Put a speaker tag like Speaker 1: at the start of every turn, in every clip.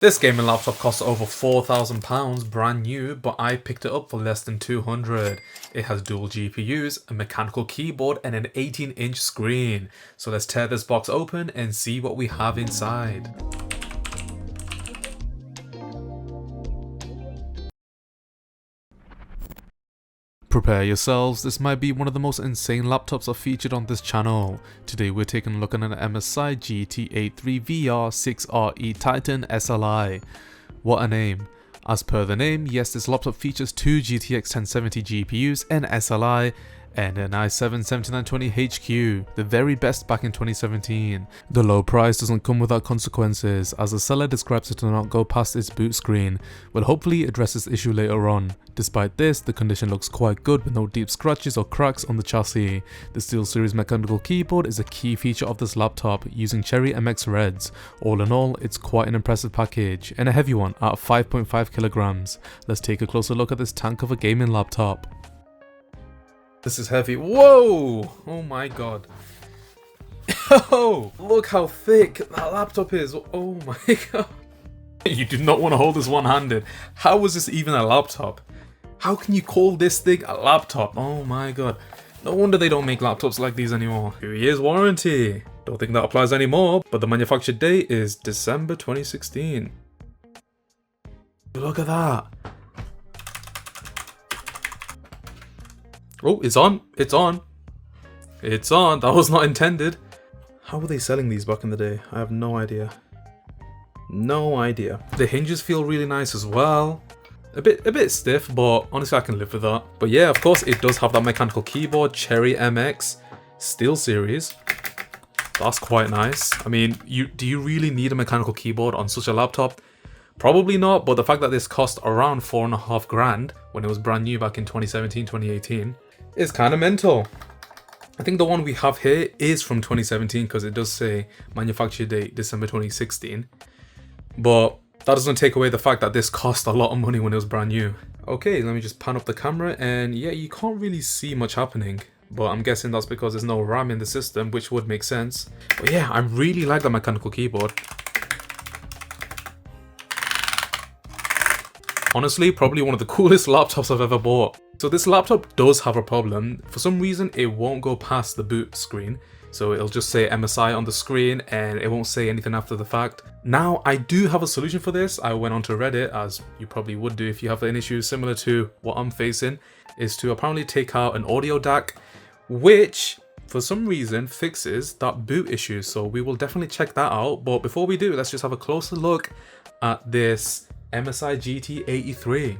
Speaker 1: This gaming laptop costs over £4,000 brand new, but I picked it up for less than 200. It has dual GPUs, a mechanical keyboard and an 18-inch screen. So let's tear this box open and see what we have inside. Prepare yourselves, this might be one of the most insane laptops I've featured on this channel. Today we're taking a look at an MSI GT83VR SLI Titan SLI. What a name. As per the name, yes, this laptop features two GTX 1070 GPUs, an SLI, and an i7-7920HQ, the very best back in 2017. The low price doesn't come without consequences, as the seller describes it to not go past its boot screen. We'll hopefully address this issue later on. Despite this, the condition looks quite good with no deep scratches or cracks on the chassis. The SteelSeries mechanical keyboard is a key feature of this laptop, using Cherry MX Reds. All in all, it's quite an impressive package, and a heavy one at 5.5 kilograms. Let's take a closer look at this tank of a gaming laptop. This is heavy. Whoa! Oh my god. Oh, look how thick that laptop is. Oh my god. You do not want to hold this one-handed. How was this even a laptop? How can you call this thing a laptop? Oh my god. No wonder they don't make laptops like these anymore. 2 years warranty. Don't think that applies anymore, but the manufacture date is December 2016. Look at that. Oh, it's on. It's on. It's on. That was not intended. How were they selling these back in the day? I have no idea. No idea. The hinges feel really nice as well. A bit stiff, but honestly I can live with that. But yeah, of course it does have that mechanical keyboard, Cherry MX SteelSeries. That's quite nice. I mean, do you really need a mechanical keyboard on such a laptop? Probably not, but the fact that this cost around 4.5 grand when it was brand new back in 2017, 2018 is kind of mental. I think the one we have here is from 2017 because it does say manufacture date December 2016. But that doesn't take away the fact that this cost a lot of money when it was brand new. Okay, let me just pan up the camera, and yeah, you can't really see much happening. But I'm guessing that's because there's no RAM in the system, which would make sense. But yeah, I really like the mechanical keyboard. Honestly, probably one of the coolest laptops I've ever bought. So this laptop does have a problem. For some reason, it won't go past the boot screen. So it'll just say MSI on the screen and it won't say anything after the fact. Now, I do have a solution for this. I went onto Reddit, as you probably would do if you have an issue similar to what I'm facing, is to apparently take out an audio DAC, which for some reason fixes that boot issue. So we will definitely check that out. But before we do, let's just have a closer look at this MSI GT83.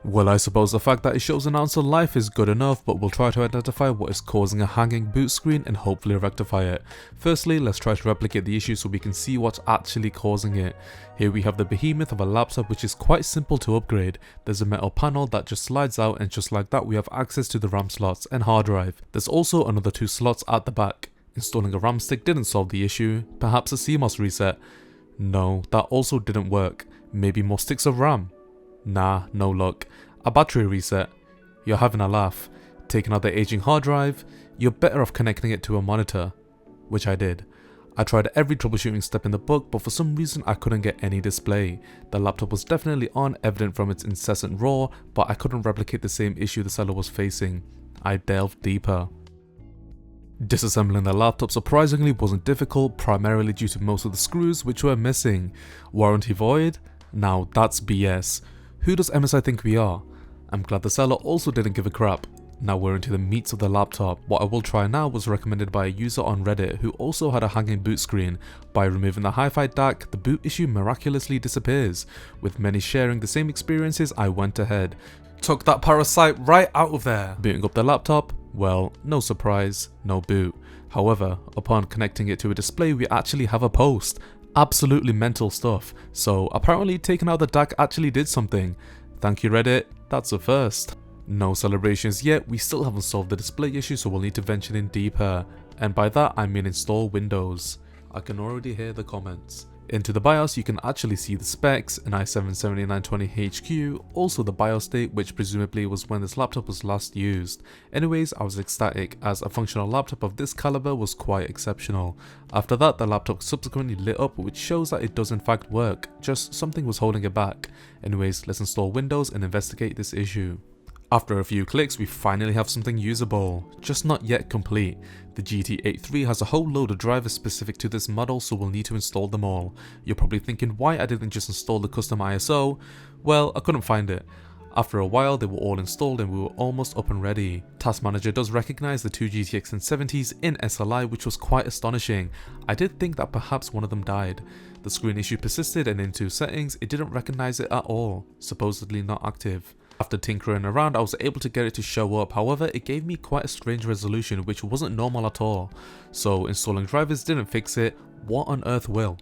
Speaker 1: Well, I suppose the fact that it shows an ounce of life is good enough, but we'll try to identify what is causing a hanging boot screen and hopefully rectify it. Firstly, let's try to replicate the issue so we can see what's actually causing it. Here we have the behemoth of a laptop, which is quite simple to upgrade. There's a metal panel that just slides out, and just like that we have access to the RAM slots and hard drive. There's also another 2 slots at the back. Installing a RAM stick didn't solve the issue. Perhaps a CMOS reset? No, that also didn't work. Maybe more sticks of RAM? Nah, no luck. A battery reset? You're having a laugh. Taking out the aging hard drive? You're better off connecting it to a monitor. Which I did. I tried every troubleshooting step in the book, but for some reason I couldn't get any display. The laptop was definitely on, evident from its incessant roar, but I couldn't replicate the same issue the seller was facing. I delved deeper. Disassembling the laptop surprisingly wasn't difficult, primarily due to most of the screws which were missing. Warranty void? Now that's BS. Who does MSI think we are? I'm glad the seller also didn't give a crap. Now we're into the meats of the laptop. What I will try now was recommended by a user on Reddit who also had a hanging boot screen. By removing the hi-fi DAC, the boot issue miraculously disappears. With many sharing the same experiences, I went ahead. Took that parasite right out of there. Booting up the laptop? Well, no surprise, no boot. However, upon connecting it to a display, we actually have a post. Absolutely mental stuff. So apparently taking out the DAC actually did something. Thank you Reddit, that's a first. No celebrations yet, we still haven't solved the display issue, so we'll need to venture in deeper. And by that I mean install Windows. I can already hear the comments. Into the BIOS you can actually see the specs, an i7-7920HQ, also the BIOS date, which presumably was when this laptop was last used. Anyways, I was ecstatic as a functional laptop of this caliber was quite exceptional. After that, the laptop subsequently lit up, which shows that it does in fact work, just something was holding it back. Anyways, let's install Windows and investigate this issue. After a few clicks, we finally have something usable, just not yet complete. The GT83 has a whole load of drivers specific to this model, so we'll need to install them all. You're probably thinking why I didn't just install the custom ISO. Well, I couldn't find it. After a while, they were all installed and we were almost up and ready. Task Manager does recognize the two GTX 1070s in SLI, which was quite astonishing. I did think that perhaps one of them died. The screen issue persisted and into settings, it didn't recognize it at all, supposedly not active. After tinkering around, I was able to get it to show up, however it gave me quite a strange resolution which wasn't normal at all. So installing drivers didn't fix it, what on earth will?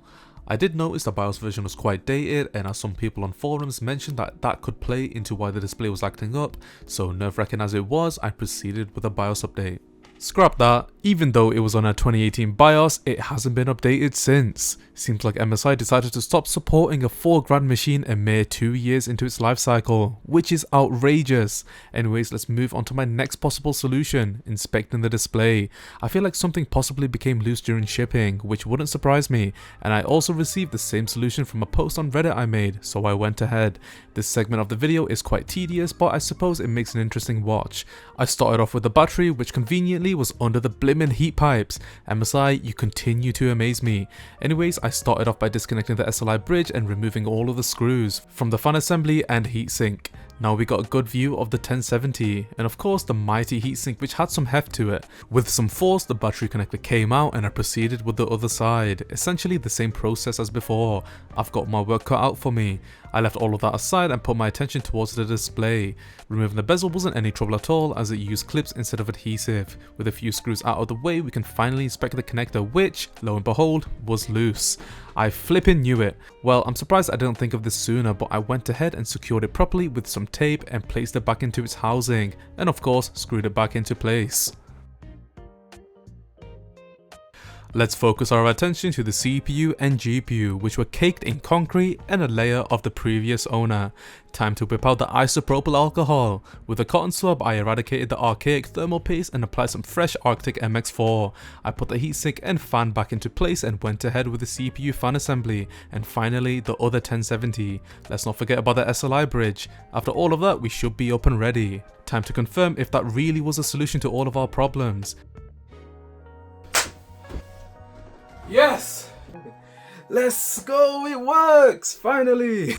Speaker 1: I did notice the BIOS version was quite dated, and as some people on forums mentioned that could play into why the display was acting up, so nerve-wracking as it was, I proceeded with a BIOS update. Scrap that, even though it was on a 2018 BIOS, it hasn't been updated since. Seems like MSI decided to stop supporting a $4,000 machine a mere 2 years into its life cycle, which is outrageous. Anyways, let's move on to my next possible solution, inspecting the display. I feel like something possibly became loose during shipping, which wouldn't surprise me, and I also received the same solution from a post on Reddit I made, so I went ahead. This segment of the video is quite tedious, but I suppose it makes an interesting watch. I started off with the battery, which conveniently was under the blimmin' heat pipes. MSI, you continue to amaze me. Anyways, I started off by disconnecting the SLI bridge and removing all of the screws from the fan assembly and heatsink. Now we got a good view of the 1070 and of course the mighty heatsink, which had some heft to it. With some force, the battery connector came out and I proceeded with the other side. Essentially the same process as before. I've got my work cut out for me. I left all of that aside and put my attention towards the display. Removing the bezel wasn't any trouble at all, as it used clips instead of adhesive. With a few screws out of the way, we can finally inspect the connector, which, lo and behold, was loose. I flippin' knew it. Well, I'm surprised I didn't think of this sooner, but I went ahead and secured it properly with some tape and placed it back into its housing, and of course screwed it back into place. Let's focus our attention to the CPU and GPU, which were caked in concrete and a layer of the previous owner. Time to whip out the isopropyl alcohol. With a cotton swab, I eradicated the archaic thermal paste and applied some fresh Arctic MX4. I put the heatsink and fan back into place and went ahead with the CPU fan assembly, and finally the other 1070. Let's not forget about the SLI bridge. After all of that, we should be up and ready. Time to confirm if that really was a solution to all of our problems. Yes! Let's go, it works! Finally!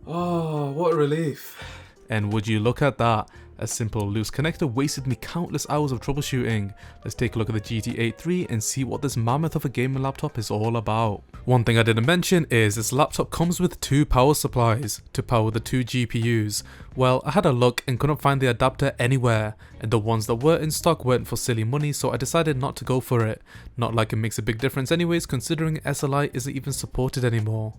Speaker 1: Oh, what a relief. And would you look at that? A simple loose connector wasted me countless hours of troubleshooting. Let's take a look at the GT83 and see what this mammoth of a gaming laptop is all about. One thing I didn't mention is this laptop comes with two power supplies to power the two GPUs. Well, I had a look and couldn't find the adapter anywhere, and the ones that were in stock weren't for silly money, so I decided not to go for it. Not like it makes a big difference anyways, considering SLI isn't even supported anymore.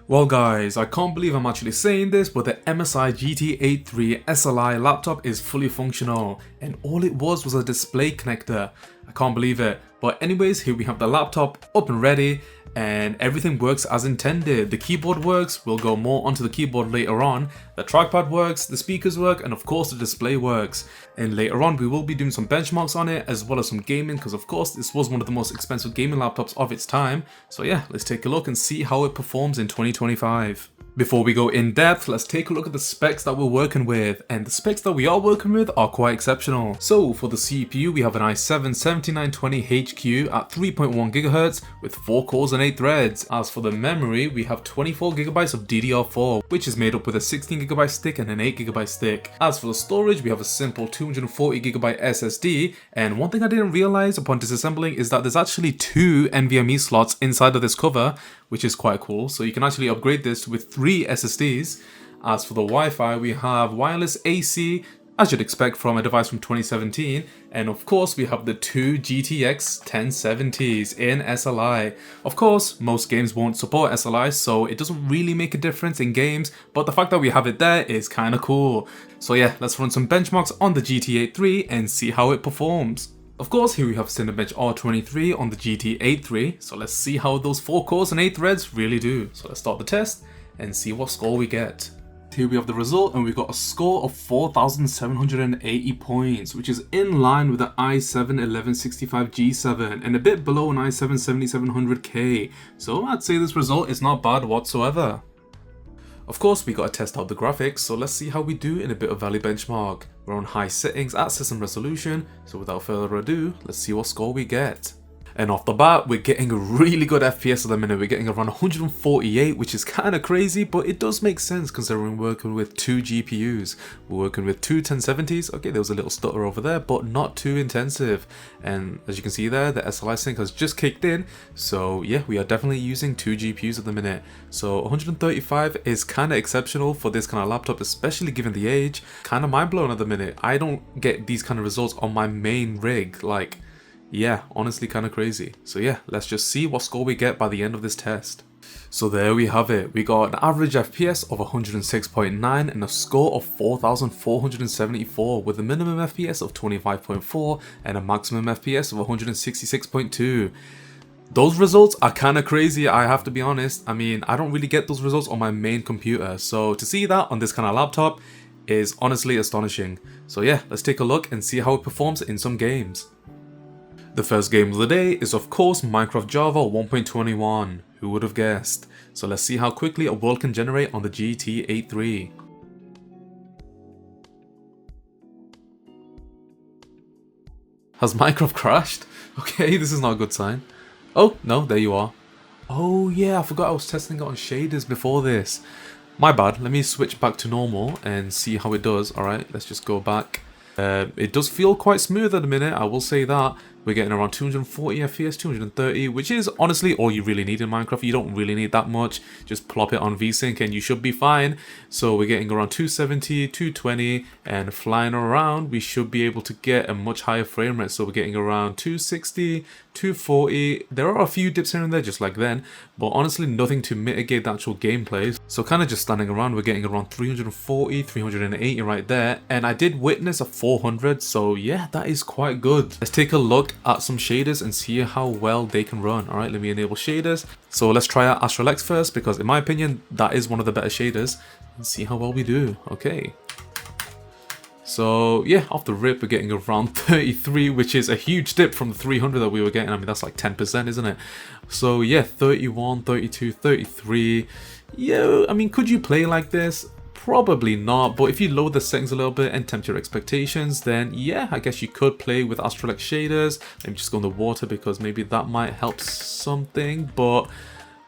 Speaker 1: Well guys, I can't believe I'm actually saying this, but the MSI GT83 SLI laptop is fully functional, and all it was a display connector. I can't believe it. But anyways, here we have the laptop up and ready, and everything works as intended. The keyboard works, we'll go more onto the keyboard later on. The trackpad works, the speakers work, and of course the display works. And later on we will be doing some benchmarks on it, as well as some gaming, because of course this was one of the most expensive gaming laptops of its time. So yeah, let's take a look and see how it performs in 2025. Before we go in depth, let's take a look at the specs that we're working with, and the specs that we are working with are quite exceptional. So for the CPU, we have an i7-7920HQ at 3.1 GHz with 4 cores and 8 threads. As for the memory, we have 24 GB of DDR4, which is made up with a 16 GB stick and an 8 GB stick. As for the storage, we have a simple 240 GB SSD, and one thing I didn't realize upon disassembling is that there's actually 2 NVMe slots inside of this cover, which is quite cool. So you can actually upgrade this with 3 SSDs. As for the Wi-Fi, we have wireless AC, as you'd expect from a device from 2017, and of course we have the 2 GTX 1070s in SLI. Of course, most games won't support SLI, so it doesn't really make a difference in games, but the fact that we have it there is kinda cool. So yeah, let's run some benchmarks on the GT83 and see how it performs. Of course, here we have Cinebench R23 on the GT83, so let's see how those 4 cores and 8 threads really do. So let's start the test and see what score we get. Here we have the result, and we got a score of 4,780 points, which is in line with the i7-1165G7 and a bit below an i7-7700K, so I'd say this result is not bad whatsoever. Of course, we gotta test out the graphics, so let's see how we do in a bit of Valley benchmark. We're on high settings at system resolution, so without further ado, let's see what score we get. And off the bat, we're getting a really good FPS at the minute. We're getting around 148, which is kind of crazy, but it does make sense considering we're working with 2 GPUs. We're working with 2 1070s. Okay, there was a little stutter over there, but not too intensive. And as you can see there, the SLI sync has just kicked in. So yeah, we are definitely using 2 GPUs at the minute. So 135 is kind of exceptional for this kind of laptop, especially given the age. Kind of mind blown at the minute. I don't get these kind of results on my main rig. Like, yeah, honestly kind of crazy. So yeah, let's just see what score we get by the end of this test. So there we have it. We got an average FPS of 106.9 and a score of 4,474 with a minimum FPS of 25.4 and a maximum FPS of 166.2. Those results are kind of crazy, I have to be honest. I mean, I don't really get those results on my main computer. So to see that on this kind of laptop is honestly astonishing. So yeah, let's take a look and see how it performs in some games. The first game of the day is of course Minecraft Java 1.21, who would have guessed? So let's see how quickly a world can generate on the GT83. Has Minecraft crashed? Okay, this is not a good sign. Oh, no, there you are. Oh yeah, I forgot I was testing it on shaders before this. My bad, let me switch back to normal and see how it does. Alright, let's just go back. It does feel quite smooth at the minute, I will say that. We're getting around 240 FPS, 230, which is honestly all you really need in Minecraft. You don't really need that much. Just plop it on VSync and you should be fine. So we're getting around 270, 220, and flying around, we should be able to get a much higher frame rate. So we're getting around 260, 240. There are a few dips here and there, just like then, but honestly nothing to mitigate the actual gameplay. So kind of just standing around, we're getting around 340, 380 right there. And I did witness a 400, so yeah, that is quite good. Let's take a look at some shaders and see how well they can run. Alright, let me enable shaders. So let's try out Astral X first, because in my opinion that is one of the better shaders, and see how well we do. Okay, so yeah, off the rip we're getting around 33, which is a huge dip from the 300 that we were getting. I mean, that's like 10%, isn't it? So yeah, 31, 32, 33. Yeah, I mean, could you play like this? Probably not, but if you lower the settings a little bit and tempt your expectations, then yeah, I guess you could play with Astral X shaders. Let me just go in the water because maybe that might help something, but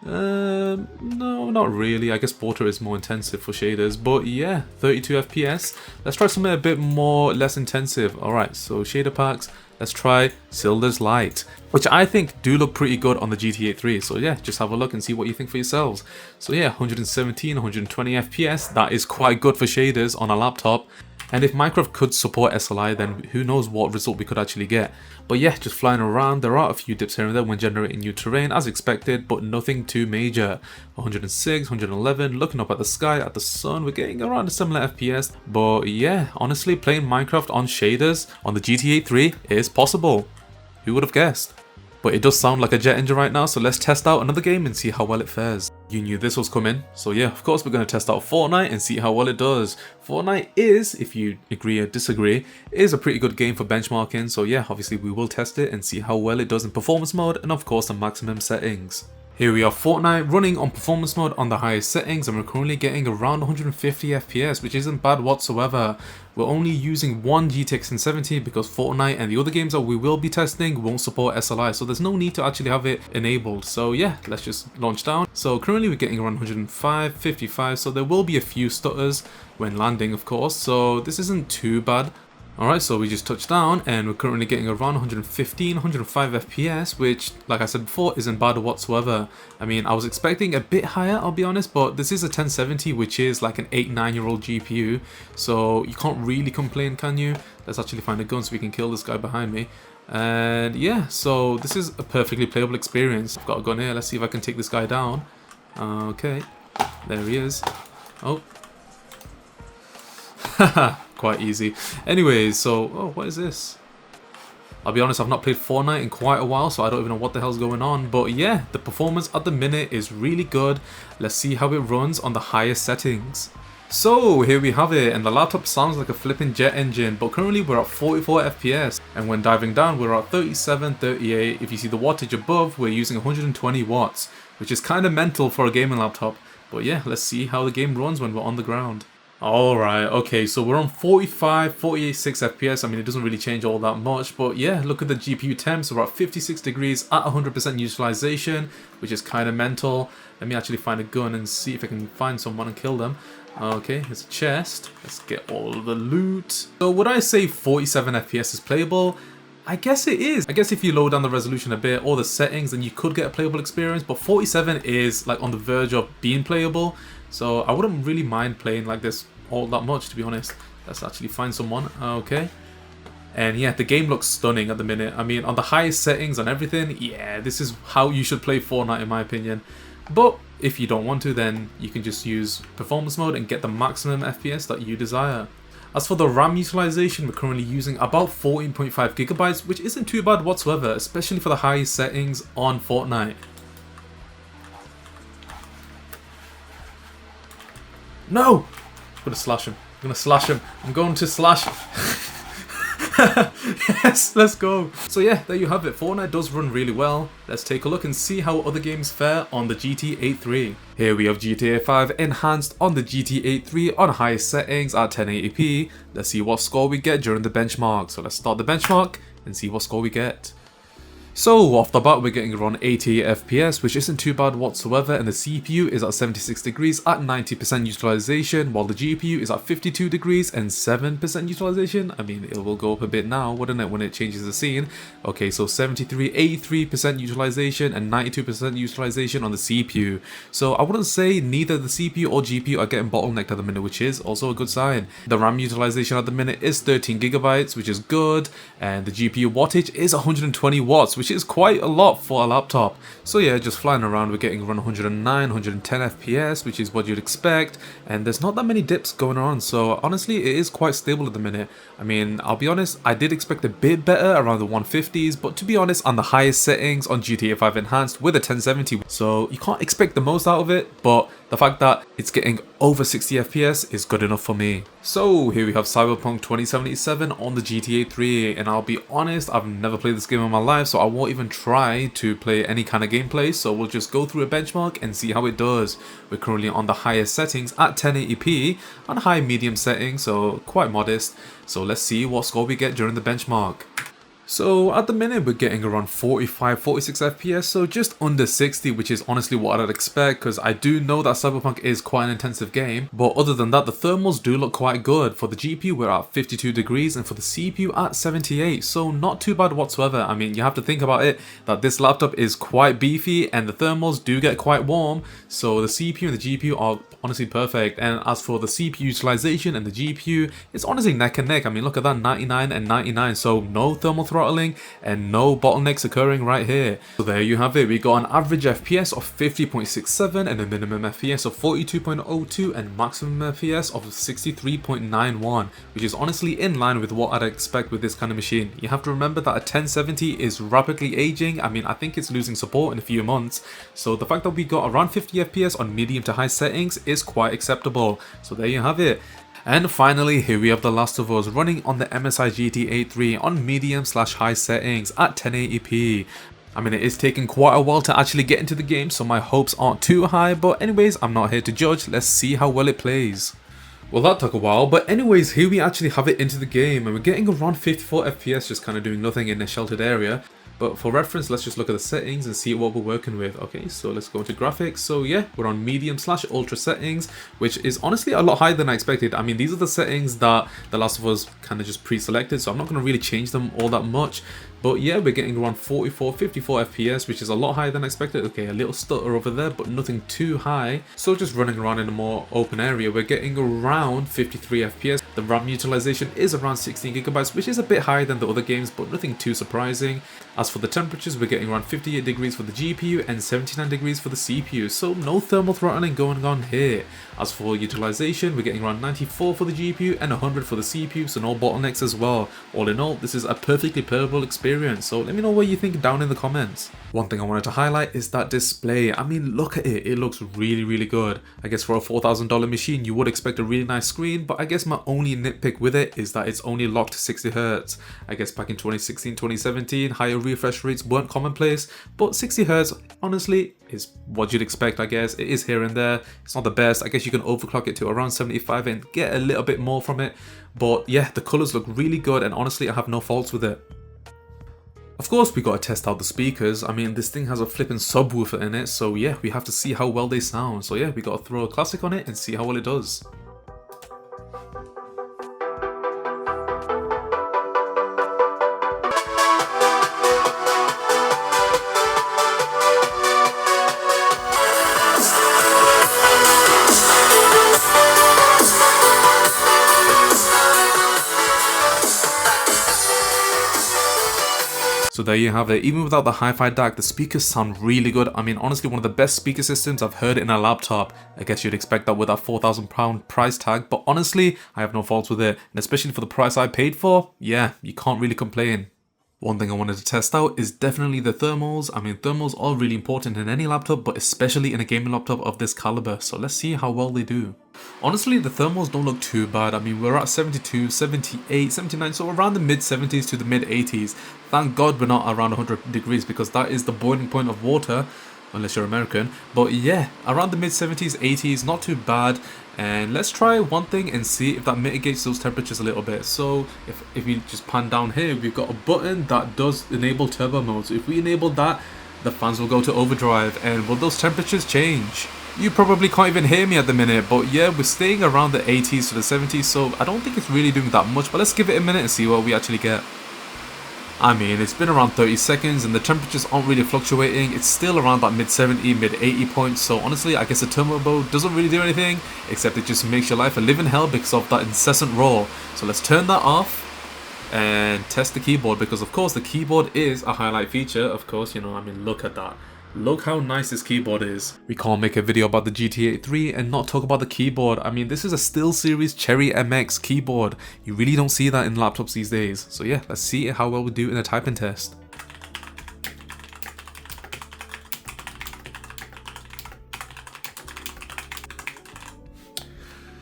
Speaker 1: no, not really. I guess water is more intensive for shaders, but yeah, 32 FPS. Let's try something a bit more less intensive. Alright, so shader packs. Let's try Silder's Light, which I think do look pretty good on the GT83. So yeah, just have a look and see what you think for yourselves. So yeah, 117, 120 FPS, that is quite good for shaders on a laptop. And if Minecraft could support SLI, then who knows what result we could actually get. But yeah, just flying around, there are a few dips here and there when generating new terrain as expected, but nothing too major. 106, 111, looking up at the sky, at the sun, we're getting around a similar FPS. But yeah, honestly, playing Minecraft on shaders on the GT83 is possible. Who would have guessed? But it does sound like a jet engine right now, so let's test out another game and see how well it fares. You knew this was coming, so yeah, of course we're going to test out Fortnite and see how well it does. Fortnite is, if you agree or disagree, is a pretty good game for benchmarking, so yeah, obviously we will test it and see how well it does in performance mode and of course the maximum settings. Here we are, Fortnite running on performance mode on the highest settings, and we're currently getting around 150 FPS, which isn't bad whatsoever. We're only using one GTX 1070 because Fortnite and the other games that we will be testing won't support SLI, so there's no need to actually have it enabled. So yeah, let's just launch down. So currently we're getting around 105, 55, so there will be a few stutters when landing, of course, so this isn't too bad. Alright, so we just touched down and we're currently getting around 115, 105 FPS, which, like I said before, isn't bad whatsoever. I mean, I was expecting a bit higher, I'll be honest, but this is a 1070, which is like an 8-9-year-old GPU, so you can't really complain, can you? Let's actually find a gun so we can kill this guy behind me. And yeah, so this is a perfectly playable experience. I've got a gun here, let's see if I can take this guy down. Okay, there he is. Oh. Haha. Quite easy. Anyways, so, oh, what is this? I'll be honest, I've not played Fortnite in quite a while, so I don't even know what the hell's going on. But yeah, the performance at the minute is really good. Let's see how it runs on the highest settings. So here we have it, and the laptop sounds like a flipping jet engine, but currently we're at 44 FPS, and when diving down we're at 37, 38. If you see the wattage above, we're using 120 watts, which is kind of mental for a gaming laptop. But yeah, let's see how the game runs when we're on the ground. Alright, okay, so we're on 45, 46 FPS. I mean, it doesn't really change all that much, but yeah, look at the GPU temps. We're at 56 degrees at 100% utilization, which is kind of mental. Let me actually find a gun and see if I can find someone and kill them. Okay, there's a chest. Let's get all of the loot. So would I say 47 FPS is playable? I guess it is. I guess if you lower down the resolution a bit or the settings, then you could get a playable experience, but 47 is like on the verge of being playable. So I wouldn't really mind playing like this all that much, to be honest. Let's actually find someone. Okay. And yeah, the game looks stunning at the minute. I mean, on the highest settings and everything, yeah, this is how you should play Fortnite in my opinion. But if you don't want to, then you can just use performance mode and get the maximum FPS that you desire. As for the RAM utilization, we're currently using about 14.5 gigabytes, which isn't too bad whatsoever, especially for the highest settings on Fortnite. No! I'm gonna slash him. I'm gonna slash him. I'm going to slash. Yes, let's go. So yeah, there you have it. Fortnite does run really well. Let's take a look and see how other games fare on the GT83. Here we have GTA 5 enhanced on the GT83 on highest settings at 1080p. Let's see what score we get during the benchmark. So let's start the benchmark and see what score we get. So off the bat we're getting around 88 FPS, which isn't too bad whatsoever, and the CPU is at 76 degrees at 90% utilization, while the GPU is at 52 degrees and 7% utilization. I mean, it will go up a bit now, wouldn't it, when it changes the scene? Okay, so 73, 83% utilization and 92% utilization on the CPU. So I wouldn't say neither the CPU or GPU are getting bottlenecked at the minute, which is also a good sign. The RAM utilization at the minute is 13 gigabytes, which is good, and the GPU wattage is 120 watts, which is quite a lot for a laptop. So yeah, just flying around, we're getting around 109, 110 FPS, which is what you'd expect, and there's not that many dips going on, so honestly it is quite stable at the minute. I mean, I'll be honest, I did expect a bit better around the 150s, but to be honest, on the highest settings on GTA 5 Enhanced with a 1070, so you can't expect the most out of it, but the fact that it's getting over 60 FPS is good enough for me. So here we have Cyberpunk 2077 on the GTA 3, and I'll be honest, I've never played this game in my life, so I won't even try to play any kind of gameplay, so we'll just go through a benchmark and see how it does. We're currently on the highest settings at 1080p, on high medium settings, so quite modest. So let's see what score we get during the benchmark. So at the minute we're getting around 45, 46 FPS, so just under 60, which is honestly what I'd expect, because I do know that Cyberpunk is quite an intensive game. But other than that, the thermals do look quite good. For the GPU we're at 52 degrees and for the CPU at 78, so not too bad whatsoever. I mean, you have to think about it, that this laptop is quite beefy and the thermals do get quite warm, so the CPU and the GPU are honestly perfect. And as for the CPU utilization and the GPU, it's honestly neck and neck. I mean, look at that, 99 and 99, so no thermal throttling and no bottlenecks occurring right here. So there you have it. We got an average FPS of 50.67 and a minimum FPS of 42.02 and maximum FPS of 63.91, which is honestly in line with what I'd expect with this kind of machine. You have to remember that a 1070 is rapidly aging. I mean, I think it's losing support in a few months, so the fact that we got around 50 FPS on medium to high settings is quite acceptable. So there you have it. And finally, here we have The Last of Us running on the MSI GT83 on medium/high settings at 1080p. I mean, it is taking quite a while to actually get into the game, so my hopes aren't too high, but anyways, I'm not here to judge. Let's see how well it plays. Well, that took a while, but anyways, here we actually have it into the game, and we're getting around 54 FPS, just kind of doing nothing in a sheltered area. But for reference, let's just look at the settings and see what we're working with. Okay, so let's go into graphics. So yeah, we're on medium/ultra settings, which is honestly a lot higher than I expected. I mean, these are the settings that The Last of Us kind of just pre-selected, so I'm not going to really change them all that much. But yeah, we're getting around 44, 54 FPS, which is a lot higher than I expected. Okay, a little stutter over there, but nothing too high. So just running around in a more open area, we're getting around 53 FPS. The RAM utilization is around 16 gigabytes, which is a bit higher than the other games, but nothing too surprising. As for the temperatures, we're getting around 58 degrees for the GPU and 79 degrees for the CPU, so no thermal throttling going on here. As for utilization, we're getting around 94 for the GPU and 100 for the CPU, so no bottlenecks as well. All in all, this is a perfectly playable experience experience. So let me know what you think down in the comments. One thing I wanted to highlight is that display. I mean, look at it. It looks really good. I guess for a $4,000 machine, you would expect a really nice screen, but I guess my only nitpick with it is that it's only locked to 60 Hz. I guess back in 2016, 2017, higher refresh rates weren't commonplace, but 60 Hz, honestly, is what you'd expect, I guess. It is here and there. It's not the best. I guess you can overclock it to around 75 and get a little bit more from it. But yeah, the colors look really good, and honestly, I have no faults with it. Of course, we gotta test out the speakers. I mean, this thing has a flipping subwoofer in it, so yeah, we have to see how well they sound. So yeah, we gotta throw a classic on it and see how well it does. So there you have it. Even without the hi-fi DAC, the speakers sound really good. I mean, honestly, one of the best speaker systems I've heard in a laptop. I guess you'd expect that with that £4,000 price tag, but honestly, I have no faults with it. And especially for the price I paid for, yeah, you can't really complain. One thing I wanted to test out is definitely the thermals. I mean, thermals are really important in any laptop, but especially in a gaming laptop of this caliber. So let's see how well they do. Honestly, the thermals don't look too bad. I mean, we're at 72, 78, 79, so around the mid 70s to the mid 80s. Thank God we're not around 100 degrees, because that is the boiling point of water, unless you're American. But yeah, around the mid 70s, 80s, not too bad. And let's try one thing and see if that mitigates those temperatures a little bit. So if we just pan down here, we've got a button that does enable turbo mode. So if we enable that, the fans will go to overdrive. And will those temperatures change? You probably can't even hear me at the minute, but yeah, we're staying around the 80s to the 70s, so I don't think it's really doing that much, but let's give it a minute and see what we actually get. I mean, it's been around 30 seconds and the temperatures aren't really fluctuating. It's still around that mid 70, mid 80 points. So honestly, I guess the turbo mode doesn't really do anything, except it just makes your life a living hell because of that incessant roar. So let's turn that off and test the keyboard, because of course the keyboard is a highlight feature. Of course, you know, I mean, look at that. Look how nice this keyboard is. We can't make a video about the GT83 and not talk about the keyboard. I mean, this is a SteelSeries Cherry MX keyboard. You really don't see that in laptops these days. So yeah, let's see how well we do in a typing test.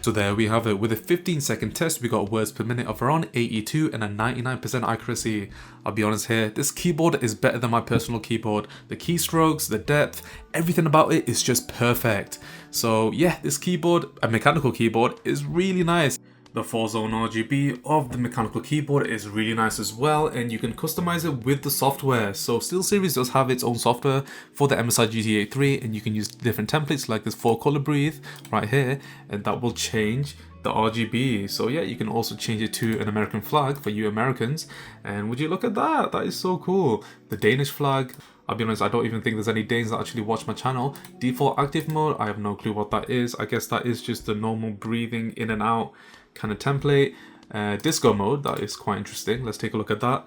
Speaker 1: So there we have it. With a 15-second test, we got words per minute of around 82 and a 99% accuracy. I'll be honest here, this keyboard is better than my personal keyboard. The keystrokes, the depth, everything about it is just perfect. So yeah, this keyboard, a mechanical keyboard, is really nice. The 4-zone RGB of the mechanical keyboard is really nice as well, and you can customize it with the software. So SteelSeries does have its own software for the MSI GT83, and you can use different templates like this 4-color breathe right here, and that will change the RGB. So yeah, you can also change it to an American flag for you Americans, and would you look at that? That is so cool. The Danish flag. I'll be honest, I don't even think there's any Danes that actually watch my channel. Default active mode, I have no clue what that is. I guess that is just the normal breathing in and out kind of template. Disco mode, that is quite interesting. Let's take a look at that.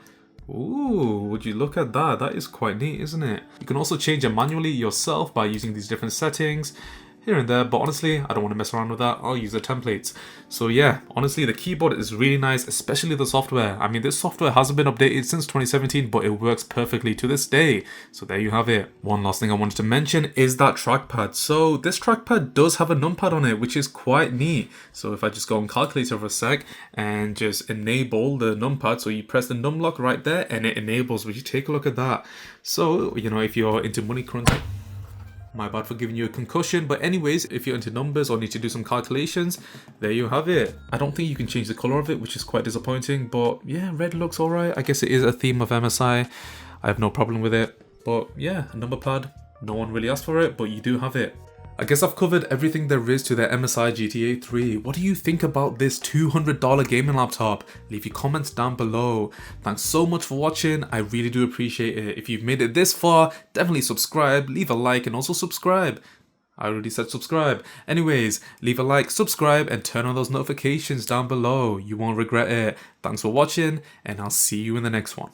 Speaker 1: Ooh, would you look at that? That is quite neat, isn't it? You can also change it manually yourself by using these different settings here and there, but honestly, I don't want to mess around with that. I'll use the templates. So yeah, honestly, the keyboard is really nice, especially the software. I mean, this software hasn't been updated since 2017, but it works perfectly to this day. So there you have it. One last thing I wanted to mention is that trackpad. So this trackpad does have a numpad on it, which is quite neat. So if I just go on calculator for a sec and just enable the numpad, so you press the num lock right there and it enables. Would you take a look at that? So, you know, if you're into money crunching, my bad for giving you a concussion, but anyways, if you're into numbers or need to do some calculations, there you have it. I don't think you can change the color of it, which is quite disappointing, but yeah, red looks alright. I guess it is a theme of MSI. I have no problem with it, but yeah, a number pad. No one really asked for it, but you do have it. I guess I've covered everything there is to the MSI GT83. What do you think about this $200 gaming laptop? Leave your comments down below. Thanks so much for watching. I really do appreciate it. If you've made it this far, definitely subscribe, leave a like, and also subscribe. I already said subscribe. Anyways, leave a like, subscribe, and turn on those notifications down below. You won't regret it. Thanks for watching, and I'll see you in the next one.